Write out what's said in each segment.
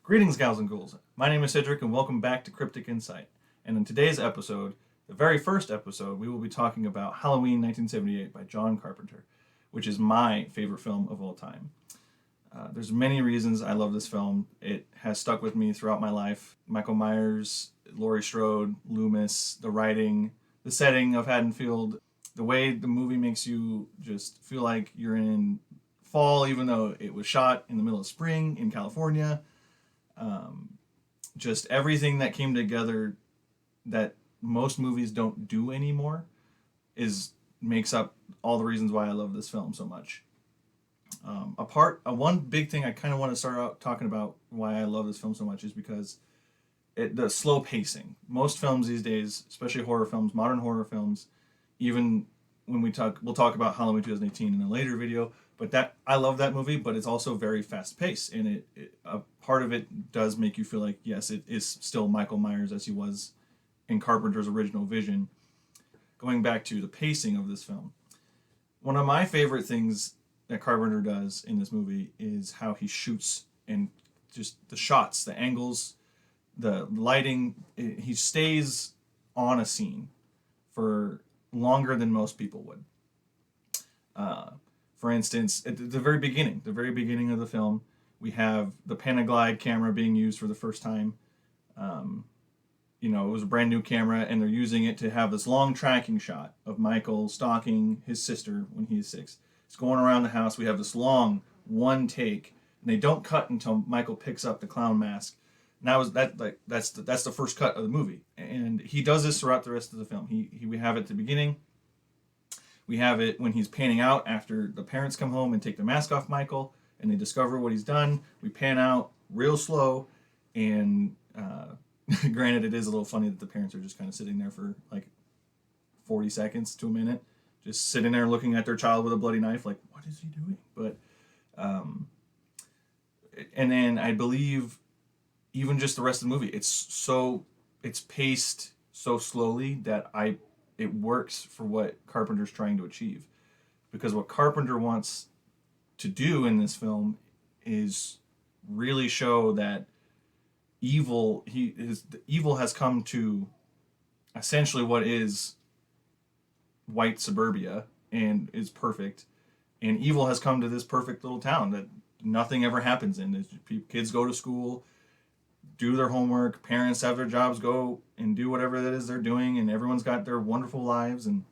Greetings, Gals and Ghouls. My name is Cedric, and welcome back to Cryptic Insight. And in today's episode, the very first episode, we will be talking about Halloween 1978 by John Carpenter, which is my favorite film of all time. There's many reasons I love this film. It has stuck with me throughout my life. Michael Myers, Laurie Strode, Loomis, the writing, the setting of Haddonfield, the way the movie makes you just feel like you're in fall, even though it was shot in the middle of spring in California. Just everything that came together that most movies don't do anymore makes up all the reasons why I love this film so much. One big thing I kind of want to start out talking about why I love this film so much is because the slow pacing. Most films these days, especially horror films, modern horror films, even when we'll talk about Halloween 2018 in a later video. But I love that movie, but it's also very fast paced, and a part of it does make you feel like, yes, it is still Michael Myers as he was in Carpenter's original vision. Going back to the pacing of this film, one of my favorite things that Carpenter does in this movie is how he shoots, and just the shots, the angles, the lighting. He stays on a scene for longer than most people would. For instance, at the very beginning of the film, we have the Panaglide camera being used for the first time. It was a brand new camera, and they're using it to have this long tracking shot of Michael stalking his sister when he's 6. It's going around the house. We have this long one take, and they don't cut until Michael picks up the clown mask. And that's the first cut of the movie, and he does this throughout the rest of the film. We have it at the beginning. We have it when he's panning out after the parents come home and take the mask off Michael, and they discover what he's done. We pan out real slow, and granted, it is a little funny that the parents are just kind of sitting there for like 40 seconds to a minute, just sitting there looking at their child with a bloody knife, like, what is he doing? But, and then I believe even just the rest of the movie, it's paced so slowly that it works for what Carpenter's trying to achieve. Because what Carpenter wants to do in this film is really show that evil has come to essentially what is white suburbia and is perfect. And evil has come to this perfect little town that nothing ever happens in. Kids go to school, do their homework, parents have their jobs, go and do whatever that is they're doing, and everyone's got their wonderful lives and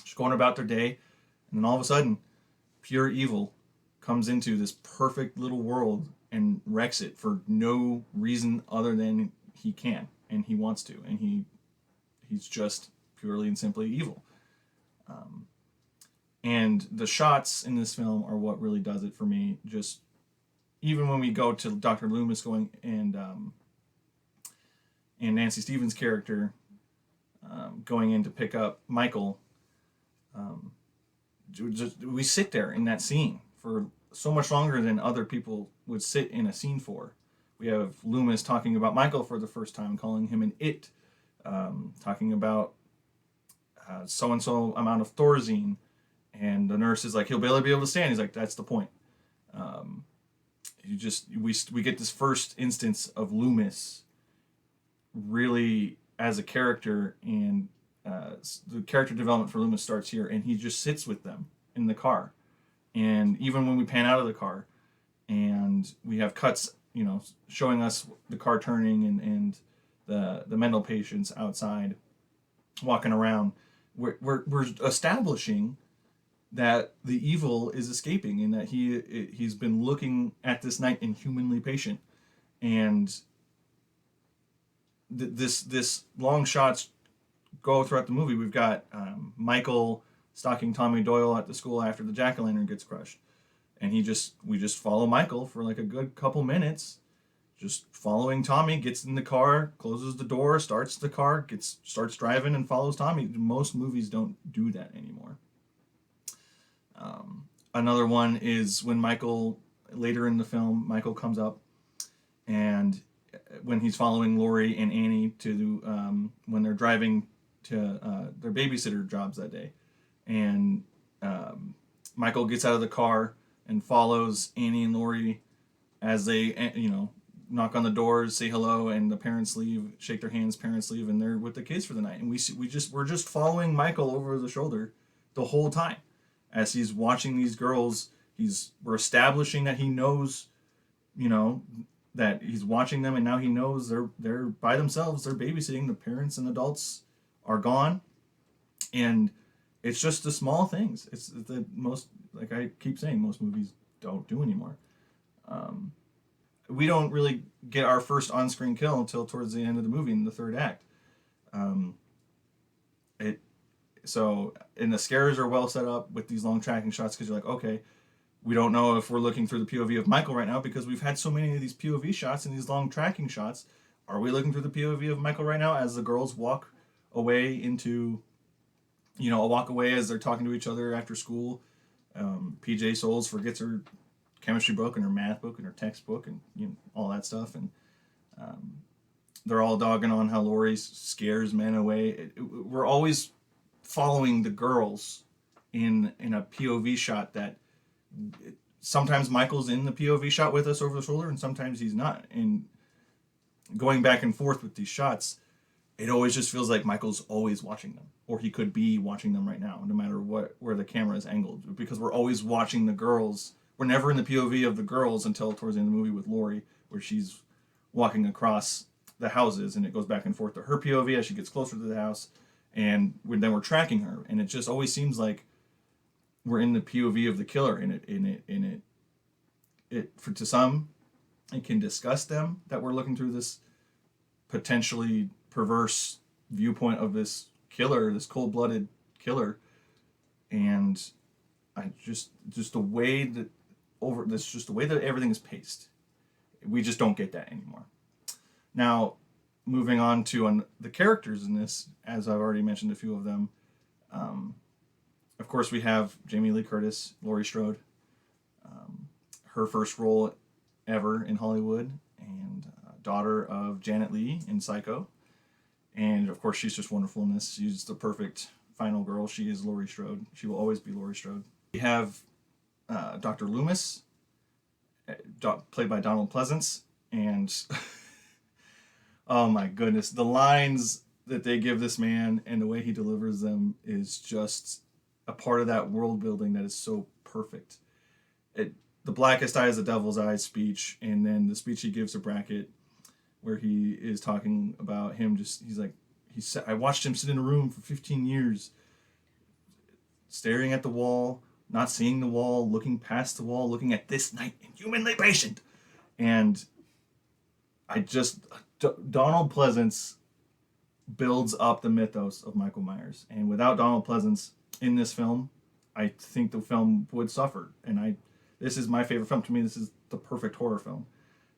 just going about their day. And then all of a sudden, pure evil comes into this perfect little world and wrecks it for no reason other than he can and he wants to, and he's just purely and simply evil. And the shots in this film are what really does it for me. Just even when we go to Dr. Loomis going and Nancy Stevens' character going in to pick up Michael, we sit there in that scene for so much longer than other people would sit in a scene for. We have Loomis talking about Michael for the first time, calling him an it, talking about so-and-so amount of Thorazine, and the nurse is like, he'll barely be able to stand. He's like, that's the point. We get this first instance of Loomis really as a character, and the character development for Loomis starts here, and he just sits with them in the car. And even when we pan out of the car and we have cuts, showing us the car turning and the mental patients outside walking around, we're establishing that the evil is escaping, and that he's been looking at this night inhumanly patient. And this long shots go throughout the movie. We've got Michael stalking Tommy Doyle at the school after the jack-o'-lantern gets crushed, and we just follow Michael for like a good couple minutes, just following Tommy. Gets in the car, closes the door, starts the car, starts driving, and follows Tommy. Most movies don't do that anymore. Another one is when later in the film, Michael comes up, and when he's following Laurie and Annie to when they're driving to their babysitter jobs that day, and Michael gets out of the car and follows Annie and Laurie as they knock on the doors, say hello, and the parents leave, shake their hands, parents leave, and they're with the kids for the night. And we're just following Michael over the shoulder the whole time as he's watching these girls. We're establishing that he knows, you know, that he's watching them, and now he knows they're by themselves, they're babysitting, the parents and adults are gone. And it's just the small things. It's the most, like I keep saying, most movies don't do anymore. We don't really get our first on-screen kill until towards the end of the movie in the third act. Um, it so and the scares are well set up with these long tracking shots, because you're like, okay, we don't know if we're looking through the POV of Michael right now because we've had so many of these POV shots and these long tracking shots. Are we looking through the POV of Michael right now as the girls walk away into, walk away as they're talking to each other after school? PJ Souls forgets her chemistry book and her math book and her textbook and all that stuff, and they're all dogging on how Laurie scares men away. We're always following the girls in a POV shot that sometimes Michael's in the POV shot with us over the shoulder and sometimes he's not. And going back and forth with these shots, it always just feels like Michael's always watching them, or he could be watching them right now, no matter where the camera is angled, because we're always watching the girls. We're never in the POV of the girls until towards the end of the movie with Laurie, where she's walking across the houses, and it goes back and forth to her POV as she gets closer to the house, and then we're tracking her, and it just always seems like we're in the POV of the killer. And to some, it can disgust them that we're looking through this potentially perverse viewpoint of this killer, this cold-blooded killer, and I just the way that the way that everything is paced, we just don't get that anymore. Now, moving on to the characters in this, as I've already mentioned a few of them. Of course, we have Jamie Lee Curtis, Laurie Strode, her first role ever in Hollywood, and daughter of Janet Leigh in Psycho. And of course, she's just wonderful in this. She's the perfect final girl. She is Laurie Strode. She will always be Laurie Strode. We have Dr. Loomis, played by Donald Pleasance, and oh my goodness, the lines that they give this man and the way he delivers them is just a part of that world building that is so perfect. The blackest eye is the devil's eye speech, and then the speech he gives to Brackett, where he is talking about him. He's like, I watched him sit in a room for 15 years, staring at the wall, not seeing the wall, looking past the wall, looking at this night, inhumanly patient. And Donald Pleasance builds up the mythos of Michael Myers. And without Donald Pleasance in this film, I think the film would suffer. And this is my favorite film. To me, this is the perfect horror film.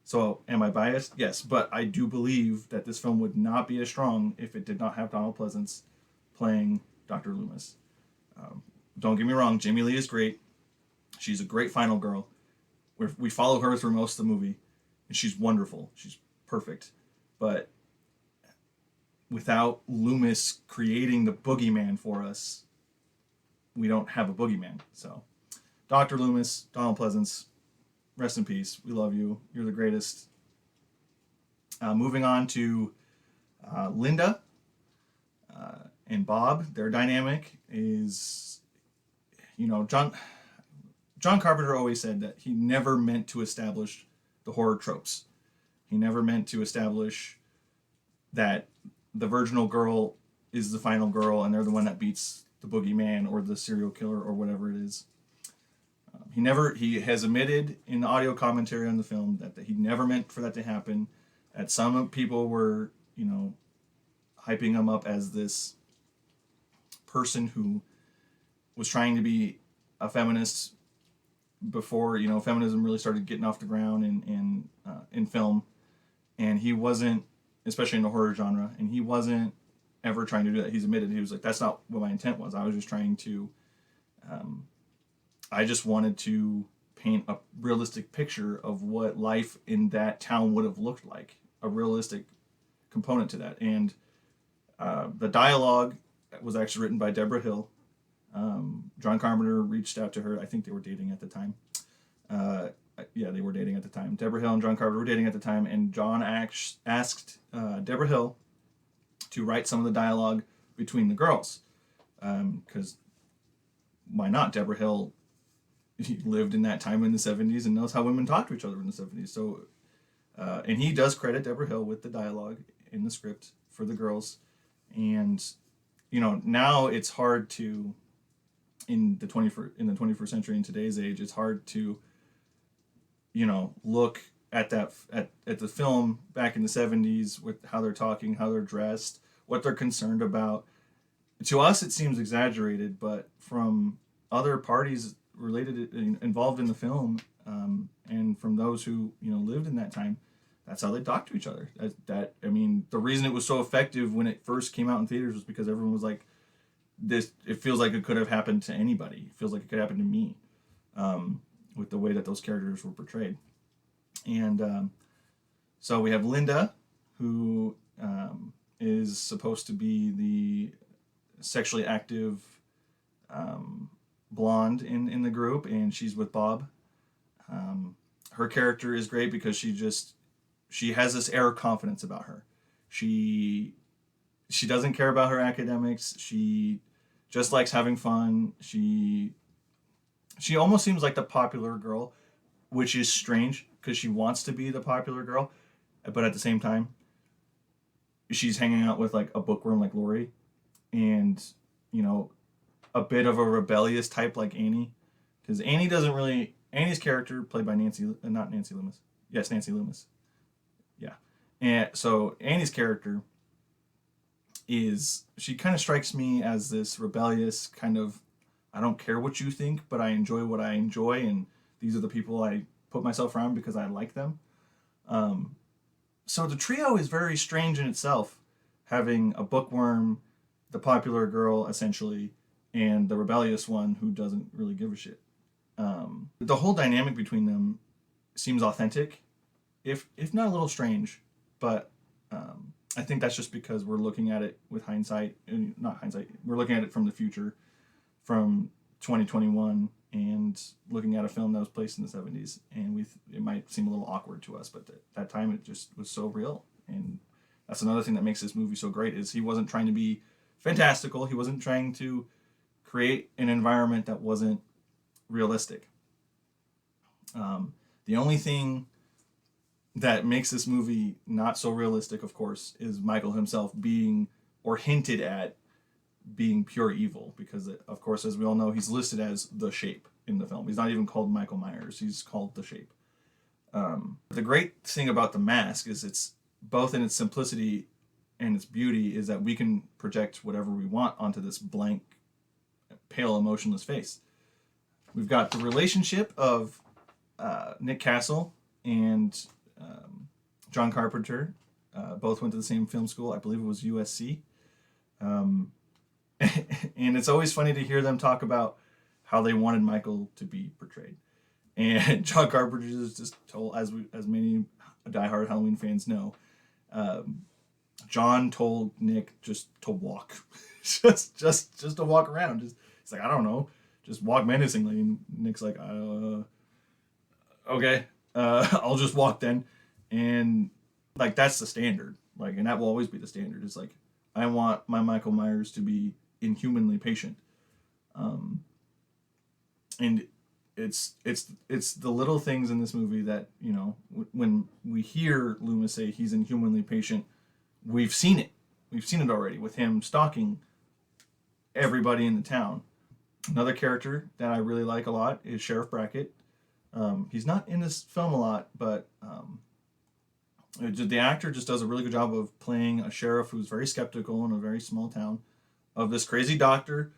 So, am I biased? Yes, but I do believe that this film would not be as strong if it did not have Donald Pleasance playing Dr. Loomis. Don't get me wrong, Jamie Lee is great. She's a great final girl. We follow her through most of the movie, and she's wonderful. She's perfect. But without Loomis creating the boogeyman for us, we don't have a boogeyman. So, Dr. Loomis, Donald Pleasance, rest in peace. We love you. You're the greatest. Moving on to Linda and Bob. Their dynamic is, John Carpenter always said that he never meant to establish the horror tropes. He never meant to establish that the virginal girl is the final girl and they're the one that beats the boogeyman or the serial killer or whatever it is. He has admitted in the audio commentary on the film that he never meant for that to happen. That some people were, hyping him up as this person who was trying to be a feminist before, feminism really started getting off the ground in film. And he wasn't, especially in the horror genre, and he wasn't ever trying to do that. He's admitted, he was like, that's not what my intent was. I was just trying to, I just wanted to paint a realistic picture of what life in that town would have looked like, a realistic component to that. And the dialogue was actually written by Deborah Hill. John Carpenter reached out to her. I think they were dating at the time. yeah, they were dating at the time. Deborah Hill and John Carpenter were dating at the time, and John asked Deborah Hill to write some of the dialogue between the girls, because why not? Deborah Hill lived in that time in the 70s and knows how women talk to each other in the 70s. So, and he does credit Deborah Hill with the dialogue in the script for the girls. And, now it's hard to, in the 21st century, in today's age, it's hard to, look at the film back in the 70s with how they're talking, how they're dressed, what they're concerned about. To us, it seems exaggerated, but from other parties involved in the film, and from those who lived in that time, that's how they talked to each other. The reason it was so effective when it first came out in theaters was because everyone was like, "This. It feels like it could have happened to anybody. It feels like it could happen to me," with the way that those characters were portrayed. And so we have Linda, who is supposed to be the sexually active blonde in the group, and she's with Bob. Her character is great because she has this air of confidence about her. She doesn't care about her academics. She just likes having fun. She almost seems like the popular girl, which is strange because she wants to be the popular girl, but at the same time, she's hanging out with like a bookworm like Lori, and a bit of a rebellious type like Annie, because Annie's character, played by Nancy Loomis. Yeah. And so Annie's character she kind of strikes me as this rebellious kind of, I don't care what you think, but I enjoy what I enjoy, and these are the people I put myself around because I like them. So the trio is very strange in itself, having a bookworm, the popular girl essentially, and the rebellious one who doesn't really give a shit. The whole dynamic between them seems authentic, if not a little strange, but I think that's just because we're looking at it with hindsight, and not hindsight, we're looking at it from the future, from 2021, and looking at a film that was placed in the 70s, and it might seem a little awkward to us, but at that time it just was so real. And that's another thing that makes this movie so great, is he wasn't trying to be fantastical. He wasn't trying to create an environment that wasn't realistic. The only thing that makes this movie not so realistic, of course, is Michael himself being, or hinted at being, pure evil, because of course, as we all know, he's listed as the Shape in the film. He's not even called Michael Myers, he's called the Shape. The great thing about the mask is it's both in its simplicity and its beauty, is that we can project whatever we want onto this blank, pale, emotionless face. We've got the relationship of Nick Castle and John Carpenter. Both went to the same film school. I believe it was USC. And it's always funny to hear them talk about how they wanted Michael to be portrayed. And John Carpenter just told, as many diehard Halloween fans know, John told Nick just to walk, just to walk around. He's like, I don't know, just walk menacingly. And Nick's like, okay, I'll just walk then. And like, that's the standard. Like, and that will always be the standard. It's like, I want my Michael Myers to be inhumanly patient. And it's the little things in this movie that, when we hear Loomis say he's inhumanly patient, we've seen it. We've seen it already with him stalking everybody in the town. Another character that I really like a lot is Sheriff Brackett. He's not in this film a lot, but the actor just does a really good job of playing a sheriff who's very skeptical in a very small town, of this crazy doctor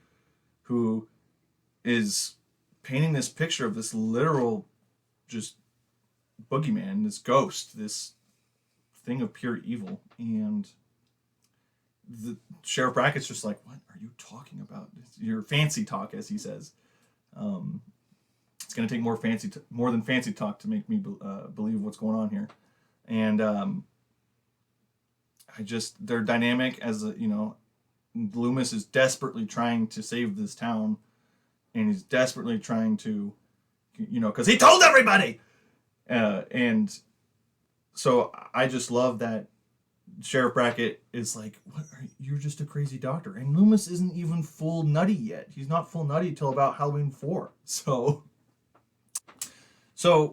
who is painting this picture of this literal just boogeyman, this ghost, this thing of pure evil. And the Sheriff Brackett's just like, what are you talking about? It's your fancy talk, as he says. It's going to take more than fancy talk to make me believe what's going on here. And their dynamic, as Loomis is desperately trying to save this town, and he's desperately trying to, because he told everybody, And so I just love that Sheriff Brackett is like, "What? You're just a crazy doctor." And Loomis isn't even full nutty yet. He's not full nutty till about Halloween 4. So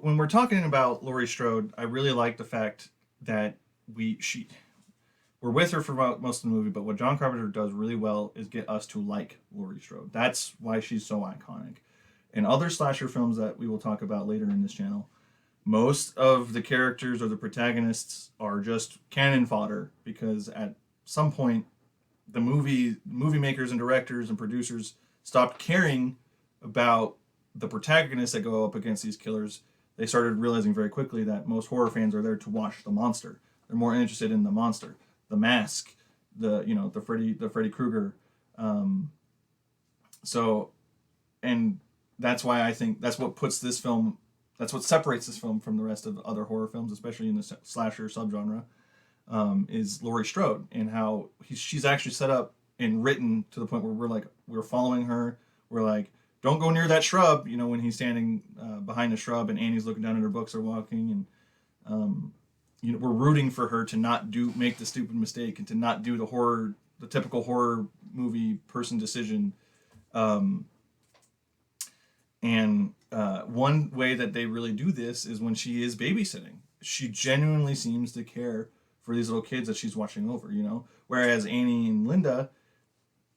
when we're talking about Laurie Strode, I really like the fact that we're with her for most of the movie, but what John Carpenter does really well is get us to like Laurie Strode. That's why she's so iconic. In other slasher films that we will talk about later in this channel, most of the characters or the protagonists are just cannon fodder because at some point the movie makers and directors and producers stopped caring about the protagonists that go up against these killers. They started realizing very quickly that most horror fans are there to watch the monster. They're more interested in the monster, the mask, the Freddy Krueger. Um, so, and that's why I think that's what puts this film. That's what separates this film from the rest of other horror films, especially in the slasher subgenre, is Laurie Strode and how she's actually set up and written to the point where we're following her. We're like, don't go near that shrub, when he's standing behind the shrub and Annie's looking down at her books or walking, and we're rooting for her to not make the stupid mistake and to not do the typical horror movie person decision. And one way that they really do this is when she is babysitting. She genuinely seems to care for these little kids that she's watching over, Whereas Annie and Linda,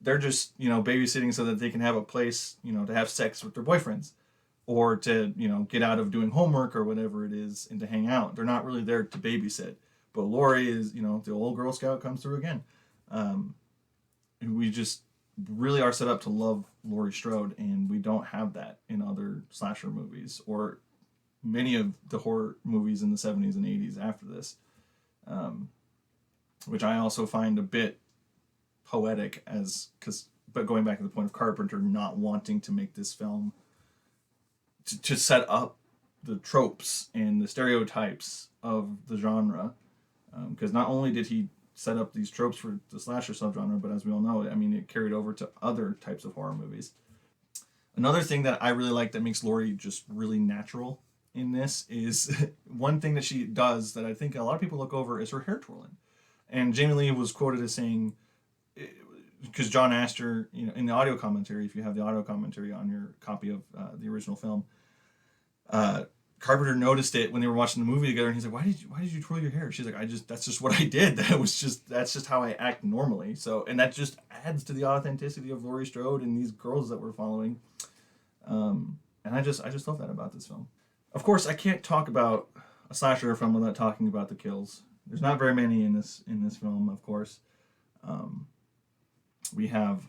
they're just, babysitting so that they can have a place, to have sex with their boyfriends or to, get out of doing homework or whatever it is and to hang out. They're not really there to babysit. But Laurie is, the old Girl Scout comes through again. We just really are set up to love Laurie Strode, and we don't have that in other slasher movies or many of the horror movies in the 70s and 80s after this, which I also find a bit poetic but going back to the point of Carpenter not wanting to make this film to set up the tropes and the stereotypes of the genre, because not only did he set up these tropes for the slasher subgenre, but as we all know, it carried over to other types of horror movies. Another thing that I really like that makes Laurie just really natural in this is one thing that she does that I think a lot of people look over is her hair twirling. And Jamie Lee was quoted as saying, because John asked her, in the audio commentary, if you have the audio commentary on your copy of the original film, Carpenter noticed it when they were watching the movie together, and he's like, "Why did you twirl your hair?" She's like, "That's just what I did. That's just how I act normally." So, and that just adds to the authenticity of Laurie Strode and these girls that we're following. And I just love that about this film. Of course, I can't talk about a slasher film without talking about the kills. There's not very many in this film, of course. We have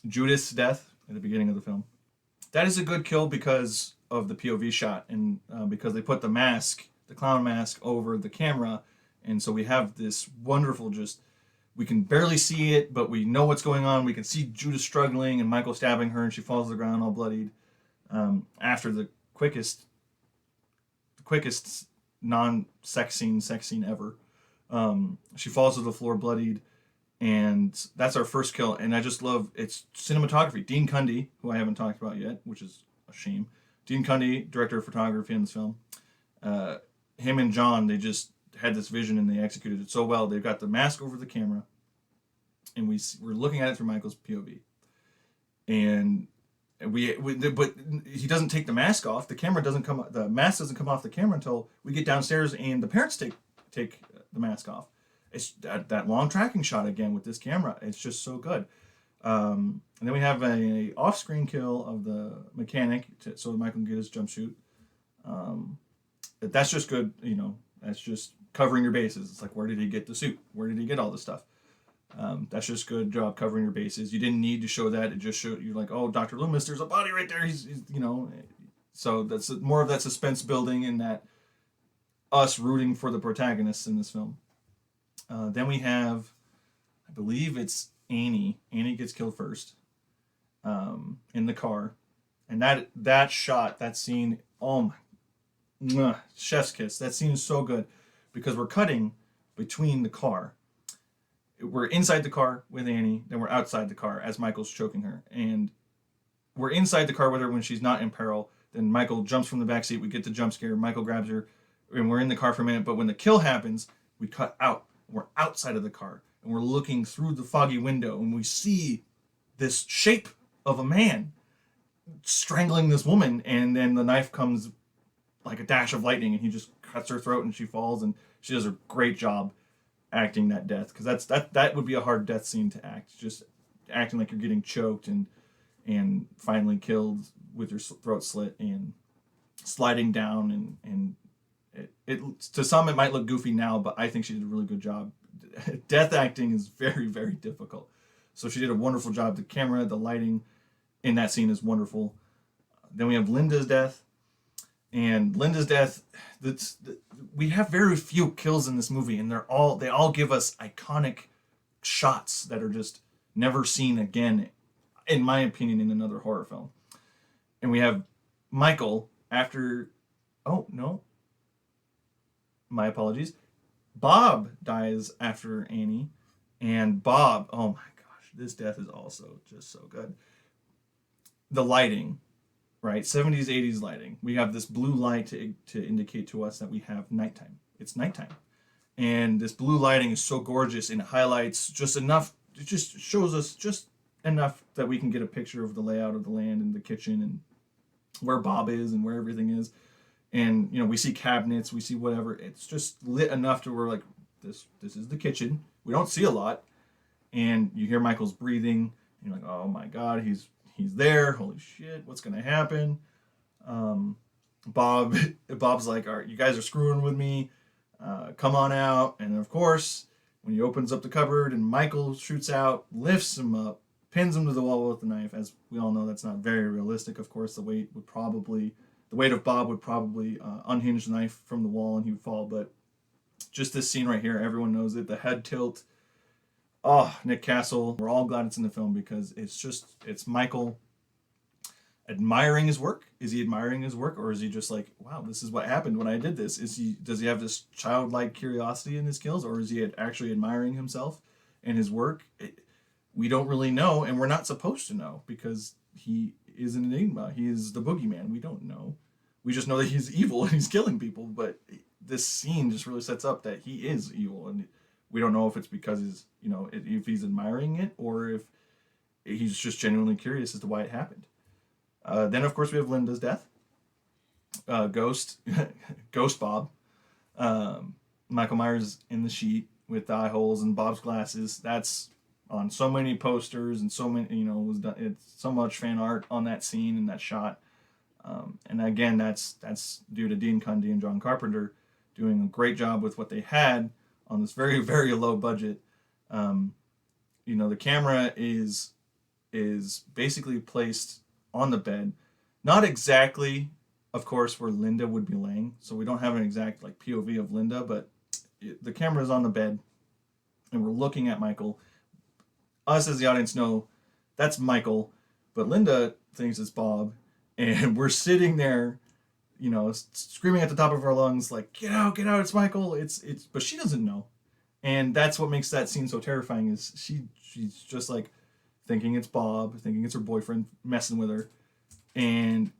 Judith's death at the beginning of the film. That is a good kill because of the POV shot and because they put the clown mask over the camera, and so we have this wonderful we can barely see it, but we know what's going on. We can see Judith struggling and Michael stabbing her, and she falls to the ground all bloodied. After the quickest non-sex scene ever, she falls to the floor bloodied, and that's our first kill. And I just love its cinematography. Dean Cundy, who I haven't talked about yet, which is a shame. Dean Cundy, director of photography in this film. Him and John, they just had this vision and they executed it so well. They've got the mask over the camera, and we're looking at it through Michael's POV. And but he doesn't take the mask off. The mask doesn't come off the camera until we get downstairs and the parents take the mask off. It's that long tracking shot again with this camera. It's just so good. And then we have a off-screen kill of the mechanic so Michael can get his jump shoot. That's just good, that's just covering your bases. It's like, where did he get the suit? Where did he get all this stuff? That's just good job covering your bases. You didn't need to show that. It just showed you like, oh, Dr. Loomis, there's a body right there. He's so that's more of that suspense building and that us rooting for the protagonists in this film. Then we have, I believe it's Annie. Annie gets killed first in the car. And that shot, that scene, oh my, chef's kiss. That scene is so good because we're cutting between the car. We're inside the car with Annie, then we're outside the car as Michael's choking her. And we're inside the car with her when she's not in peril. Then Michael jumps from the back seat. We get the jump scare. Michael grabs her, and we're in the car for a minute. But when the kill happens, we cut out. We're outside of the car, and we're looking through the foggy window, and we see this shape of a man strangling this woman, and then the knife comes like a dash of lightning, and he just cuts her throat, and she falls, and she does a great job acting that death, because that would be a hard death scene to act, just acting like you're getting choked and finally killed with your throat slit and sliding down, and it to some it might look goofy now, but I think she did a really good job. Death acting is very, very difficult, so she did a wonderful job. The camera, the lighting in that scene is wonderful. Then we have Linda's death. And Linda's death, we have very few kills in this movie, and they all give us iconic shots that are just never seen again, in my opinion, in another horror film. And we have Michael after, oh no, my apologies. Bob dies after Annie, and Bob, oh my gosh, this death is also just so good. The lighting. Right, 70s, 80s lighting. We have this blue light to indicate to us that we have nighttime. It's nighttime. And this blue lighting is so gorgeous, and it highlights just enough, it just shows us just enough that we can get a picture of the layout of the land and the kitchen and where Bob is and where everything is. And, we see cabinets, we see whatever. It's just lit enough to where, like, this is the kitchen. We don't see a lot. And you hear Michael's breathing. And you're like, oh my God, he's there. Holy shit, what's gonna happen? Bob's like, all right, you guys are screwing with me. Come on out. And of course, when he opens up the cupboard and Michael shoots out, lifts him up, pins him to the wall with the knife. As we all know, that's not very realistic. Of course, the weight of Bob would probably unhinge the knife from the wall and he would fall. But just this scene right here, everyone knows it. The head tilt. Oh, Nick Castle. We're all glad it's in the film because it's Michael admiring his work. Is he admiring his work, or is he just like, wow, this is what happened when I did this? Does he have this childlike curiosity in his skills, or is he actually admiring himself and his work? We don't really know, and we're not supposed to know because he is an enigma. He is the boogeyman. We don't know. We just know that he's evil and he's killing people, but this scene just really sets up that he is evil, and we don't know if it's because if he's admiring it or if he's just genuinely curious as to why it happened. Then, of course, we have Linda's death. Ghost Bob. Michael Myers in the sheet with the eye holes and Bob's glasses. That's on so many posters and so many, was done. It's so much fan art on that scene and that shot. And again, that's due to Dean Cundy and John Carpenter doing a great job with what they had on this very, very low budget. The camera is basically placed on the bed, not exactly, of course, where Linda would be laying. So we don't have an exact POV of Linda, but the camera is on the bed, and we're looking at Michael. Us as the audience know that's Michael, but Linda thinks it's Bob, and we're sitting there, screaming at the top of our lungs, like, get out, it's Michael. But she doesn't know. And that's what makes that scene so terrifying is she's just like thinking it's Bob, thinking it's her boyfriend messing with her. And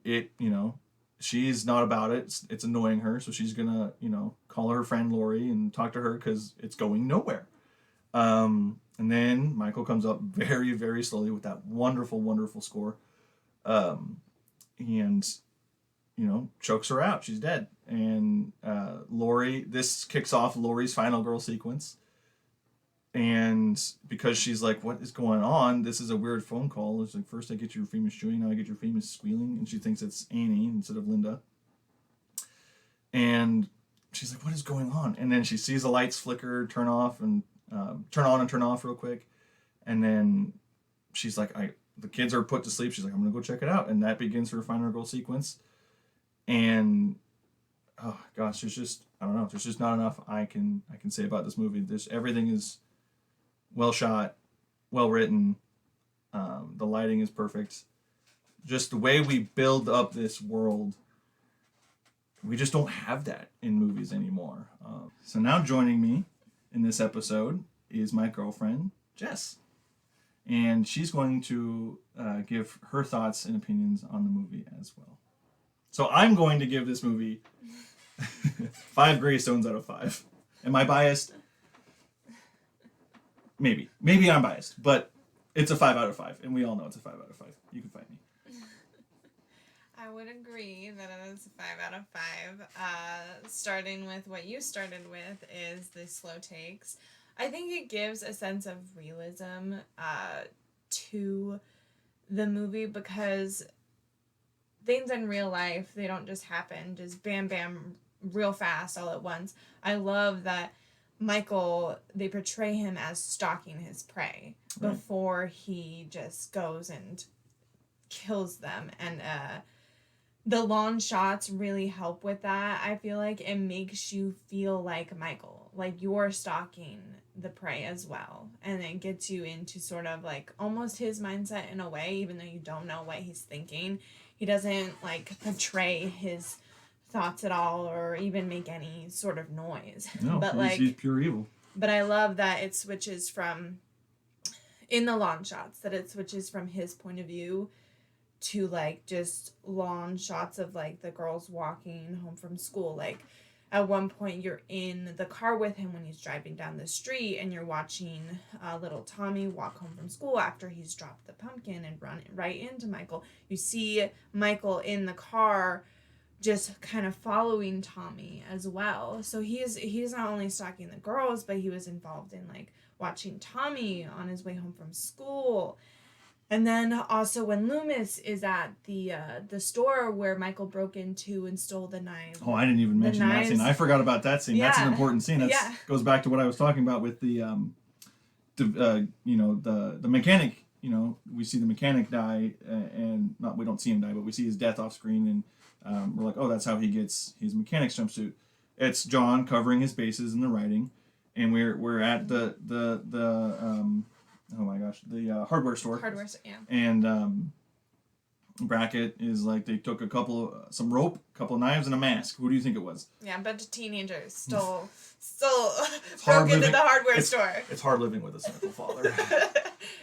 she's not about it. It's annoying her. So she's going to, call her friend Lori and talk to her because it's going nowhere. And then Michael comes up very, very slowly with that wonderful, wonderful score. And chokes her out. She's dead. And Lori, this kicks off Lori's final girl sequence. And because she's like, what is going on? This is a weird phone call. It's like, first I get your famous chewing, now I get your famous squealing. And she thinks it's Annie instead of Linda. And she's like, what is going on? And then she sees the lights flicker, turn off, and turn on and turn off real quick. And then she's like, the kids are put to sleep. She's like, I'm going to go check it out. And that begins her final girl sequence. And oh gosh, there's just not enough I can say about this movie. Everything is well shot, well written. The lighting is perfect. Just the way we build up this world, we just don't have that in movies anymore. So now joining me in this episode is my girlfriend, Jess. And she's going to give her thoughts and opinions on the movie as well. So I'm going to give this movie 5 Greystones out of 5. Am I biased? Maybe. Maybe I'm biased, but it's a 5 out of 5, and we all know it's a 5 out of 5. You can fight me. I would agree that it is a 5 out of 5. Starting with what you started with is the slow takes. I think it gives a sense of realism to the movie because things in real life, they don't just happen, just bam, bam, real fast all at once. I love that Michael, they portray him as stalking his prey before he just goes and kills them. And the long shots really help with that. I feel like it makes you feel like Michael, like you're stalking the prey as well. And it gets you into sort of like almost his mindset in a way, even though you don't know what he's thinking. He doesn't like portray his thoughts at all or even make any sort of noise. No, but he's pure evil. But I love that it switches from, in the long shots, that it switches from his point of view to like just long shots of like the girls walking home from school. Like at one point you're in the car with him when he's driving down the street and you're watching little Tommy walk home from school after he's dropped the pumpkin and run right into Michael. You see Michael in the car just kind of following Tommy as well. So he's not only stalking the girls, but he was involved in like watching Tommy on his way home from school. And then also when Loomis is at the store where Michael broke into and stole the knives. Oh, I didn't even mention that scene. I forgot about that scene. Yeah. That's an important scene. That goes back to what I was talking about with the mechanic. You know, we see the mechanic die, and not we don't see him die, but we see his death off screen, and we're like, oh, that's how he gets his mechanic's jumpsuit. It's John covering his bases in the writing, and we're at the oh my gosh, the hardware store. Yeah. And Brackett is like, they took some rope, a couple of knives, and a mask. Who do you think it was? Yeah, a bunch of teenagers stole broke into the hardware store. It's hard living with a single father.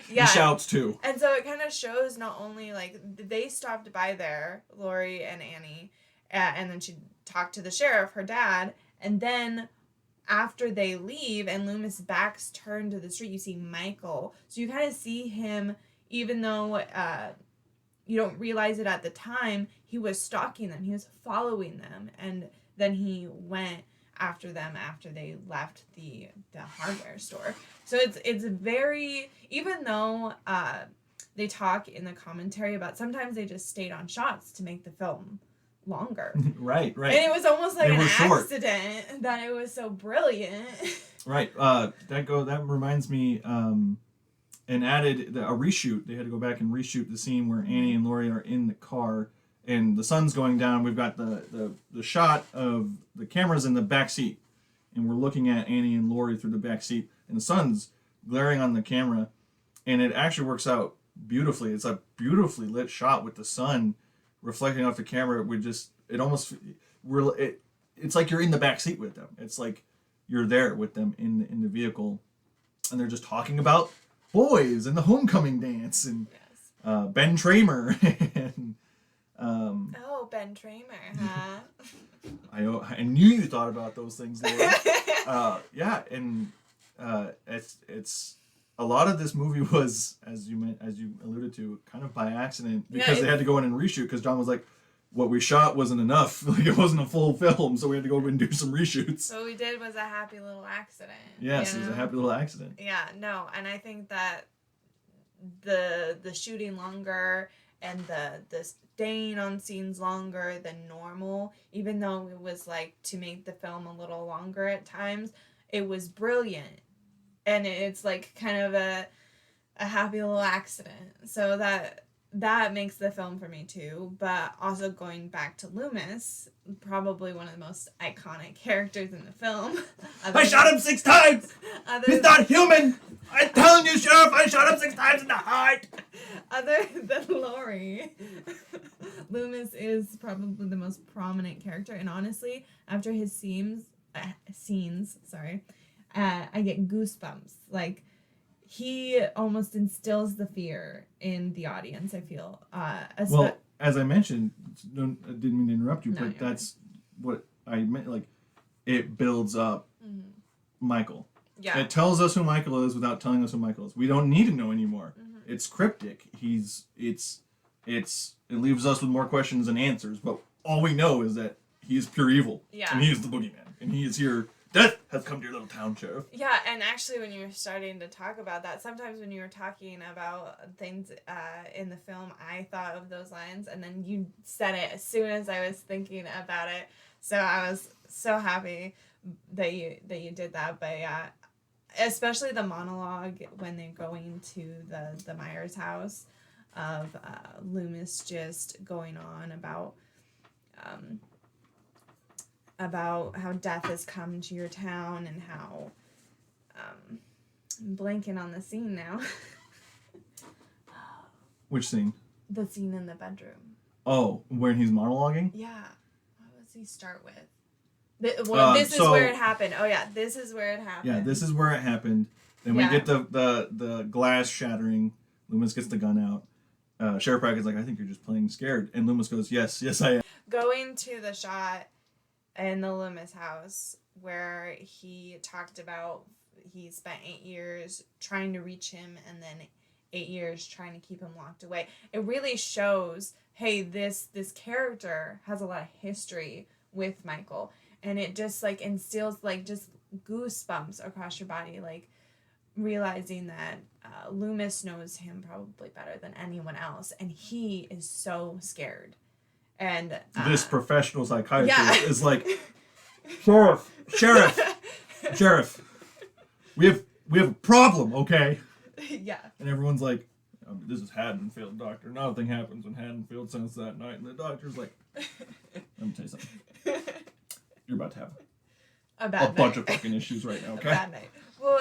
Yeah. He shouts too. And so it kind of shows not only like they stopped by there, Lori and Annie, and then she talked to the sheriff, her dad, and then after they leave and Loomis' back's turned to the street, you see Michael. So you kind of see him, even though you don't realize it at the time, he was stalking them. He was following them. And then he went after them after they left the hardware store. So it's very, even though they talk in the commentary about sometimes they just stayed on shots to make the film longer. Right. And it was almost like an accident that it was so brilliant. Right. That reminds me, and added a reshoot. They had to go back and reshoot the scene where Annie and Laurie are in the car and the sun's going down. We've got the shot of the cameras in the back seat, and we're looking at Annie and Laurie through the back seat, and the sun's glaring on the camera, and it actually works out beautifully. It's a beautifully lit shot with the sun reflecting off the camera. It's like you're in the back seat with them. It's like you're there with them in the vehicle, and they're just talking about boys and the homecoming dance and Ben Tramer and Ben Tramer, huh? I knew you thought about those things, Laura. It's a lot of this movie was, as you alluded to, kind of by accident because they had to go in and reshoot because John was like, what we shot wasn't enough. Like, it wasn't a full film, so we had to go and do some reshoots. So what we did was a happy little accident. Yes, it was a happy little accident. Yeah, no, and I think that the shooting longer and the staying on scenes longer than normal, even though it was like to make the film a little longer at times, it was brilliant. And it's like kind of a happy little accident. So that makes the film for me too. But also going back to Loomis, probably one of the most iconic characters in the film. I shot him 6 times! He's not human! I'm telling you, Sheriff, I shot him 6 times in the heart! Other than Laurie, Loomis is probably the most prominent character. And honestly, after his scenes, I get goosebumps. Like, he almost instills the fear in the audience, I feel. as I mentioned, I didn't mean to interrupt you, No, but you're that's what I meant. Like, it builds up Michael. Yeah. It tells us who Michael is without telling us who Michael is. We don't need to know anymore. It's cryptic. It leaves us with more questions than answers. But all we know is that he is pure evil. Yeah. And he is the boogeyman. And he is here. Death has come to your little town, Sheriff. Yeah, and actually when you were starting to talk about that, sometimes when you were talking about things in the film, I thought of those lines, and then you said it as soon as I was thinking about it. So I was so happy that you did that. But yeah, especially the monologue when they're going to the Myers house of Loomis just going on about how death has come to your town and how I'm blanking on the scene now. Which scene? The scene in the bedroom. Oh, when he's monologuing? Yeah. What does he start with? This is where it happened. Oh yeah, this is where it happened. Yeah, this is where it happened. Then we get the glass shattering. Loomis gets the gun out. Sheriff Brackett's like, I think you're just playing scared. And Loomis goes, yes, I am. Going to the shot in the Loomis house where he talked about he spent 8 years trying to reach him and then 8 years trying to keep him locked away. It really shows, hey, this character has a lot of history with Michael, and it just like instills like just goosebumps across your body, like realizing that Loomis knows him probably better than anyone else, and he is so scared. And this professional psychiatrist is like, Sheriff, we have a problem, okay? Yeah. And everyone's like, this is Haddonfield, doctor. Nothing happens in Haddonfield since that night. And the doctor's like, let me tell you something. You're about to have a bad bunch of fucking issues right now, okay? A bad night. Well,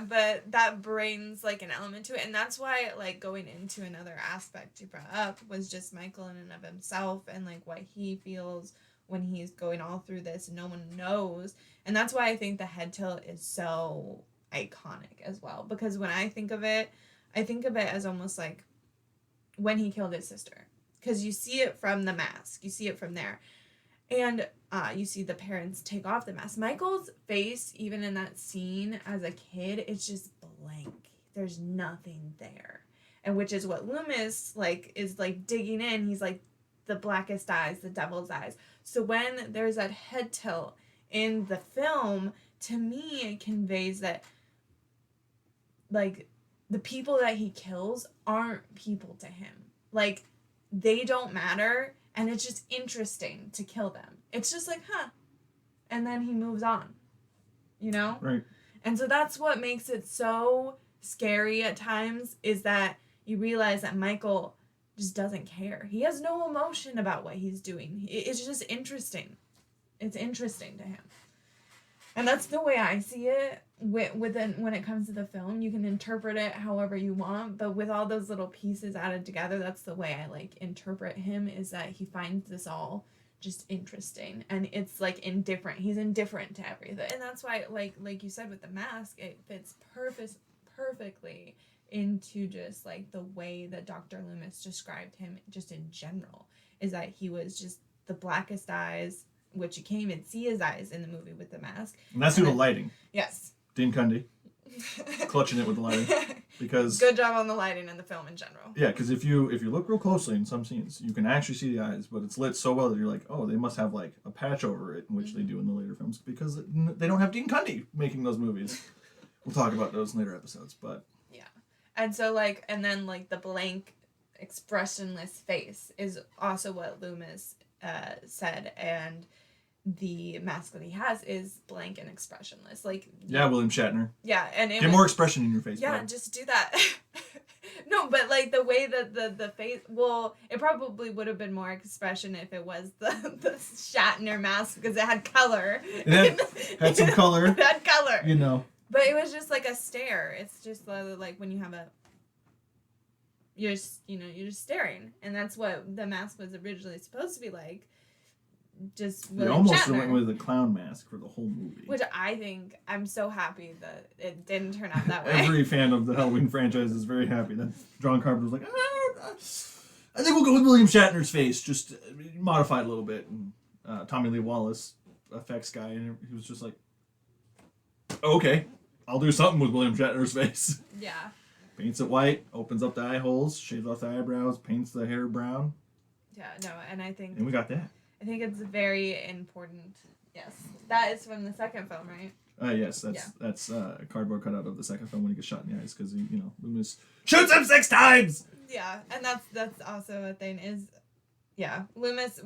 but that brings like an element to it, and that's why like going into another aspect you brought up was just Michael in and of himself and like what he feels when he's going all through this and no one knows, and that's why I think the head tilt is so iconic as well, because when I think of it as almost like when he killed his sister, because you see it from the mask, you see it from there. And you see the parents take off the mask. Michael's face, even in that scene as a kid, it's just blank. There's nothing there. And which is what Loomis, like, is, like, digging in. He's, like, the blackest eyes, the devil's eyes. So when there's that head tilt in the film, to me, it conveys that, like, the people that he kills aren't people to him. Like, they don't matter. And it's just interesting to kill them. It's just like, huh. And then he moves on. You know? Right. And so that's what makes it so scary at times, is that you realize that Michael just doesn't care. He has no emotion about what he's doing. It's just interesting. It's interesting to him. And that's the way I see it when it comes to the film. You can interpret it however you want, but with all those little pieces added together, that's the way I like interpret him, is that he finds this all just interesting, and it's like indifferent. He's indifferent to everything, and that's why like you said with the mask, it fits perfectly into just like the way that Dr. Loomis described him just in general, is that he was just the blackest eyes, which you can't even see his eyes in the movie with the mask. And that's due to lighting. Yes. Dean Cundy. Clutching it with the lighting. Because good job on the lighting in the film in general. Yeah, because if you look real closely in some scenes, you can actually see the eyes, but it's lit so well that you're like, oh, they must have like a patch over it, which they do in the later films, because they don't have Dean Cundy making those movies. We'll talk about those in later episodes, but... Yeah. And so, like, and then, like, the blank, expressionless face is also what Loomis said, and the mask that he has is blank and expressionless. Like... Yeah, William Shatner. Yeah, and... Get more expression in your face, yeah, bro. just do that. No, but, like, the way that the face... Well, it probably would have been more expression if it was the Shatner mask, because it had color. It had some color. It had color. You know. But it was just like a stare. It's just like when you have you're just staring, and that's what the mask was originally supposed to be like. Just They William almost Shatner, went with a clown mask for the whole movie. which I think I'm so happy that it didn't turn out that way. Every fan of the Halloween franchise is very happy that John Carpenter was like, I think we'll go with William Shatner's face, just modified a little bit. And Tommy Lee Wallace, effects guy, and he was just like, okay, I'll do something with William Shatner's face. Yeah. Paints it white, opens up the eye holes, shaves off the eyebrows, paints the hair brown. Yeah, no, and I think... And we got that. I think it's very important. Yes. That is from the second film, right? Yes, that's a cardboard cutout of the second film when he gets shot in the eyes because Loomis shoots him 6 times. Yeah, and that's also a thing is, yeah, Loomis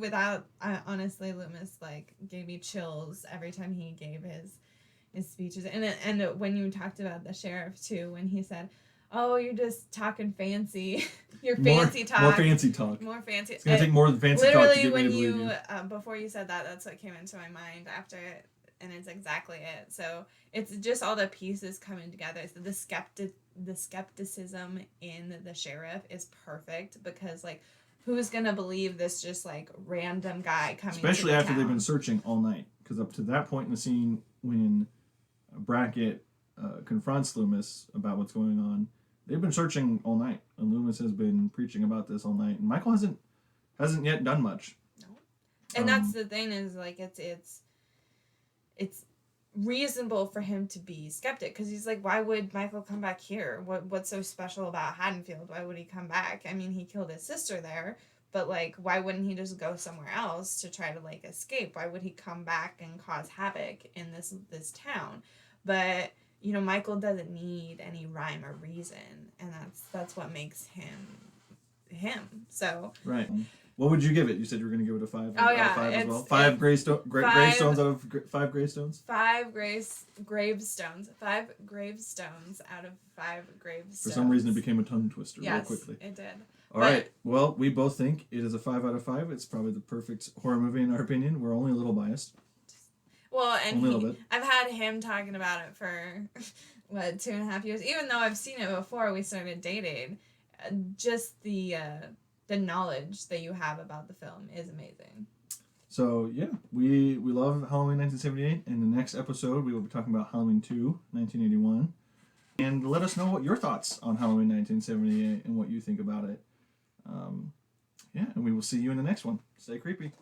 honestly Loomis like gave me chills every time he gave his speeches, and when you talked about the sheriff too, when he said, "Oh, you're just talking fancy, you're fancy talk, more fancy talk, more fancy." It's gonna take more than fancy talk to get me to believe you. Before you said that, that's what came into my mind after it. And it's exactly it. So it's just all the pieces coming together. So the skepticism in the sheriff is perfect because like, who's gonna believe this just like random guy coming? Especially to the after town? they've been searching all night. Because up to that point in the scene, when Brackett confronts Loomis about what's going on, they've been searching all night, and Loomis has been preaching about this all night, and Michael hasn't yet done much. No. And that's the thing is like it's reasonable for him to be skeptic because he's like, why would Michael come back here? What's so special about Haddonfield? Why would he come back? I mean, he killed his sister there, but like, why wouldn't he just go somewhere else to try to like escape? Why would he come back and cause havoc in this town? But Michael doesn't need any rhyme or reason, and that's what makes him. So right. What would you give it? You said you were going to give it a 5 out of 5 as well. 5 gravestones out of 5 gravestones? 5 gravestones. 5 gravestones out of 5 gravestones. For some reason, it became a tongue twister real yes, quickly. It did. All right. Well, we both think it is a 5 out of 5. It's probably the perfect horror movie in our opinion. We're only a little biased. Well, and only a little bit. I've had him talking about it for, 2.5 years? Even though I've seen it before we started dating, just the knowledge that you have about the film is amazing. So, yeah, we love Halloween 1978. In the next episode, we will be talking about Halloween 2, 1981. And let us know what your thoughts on Halloween 1978 and what you think about it. And we will see you in the next one. Stay creepy.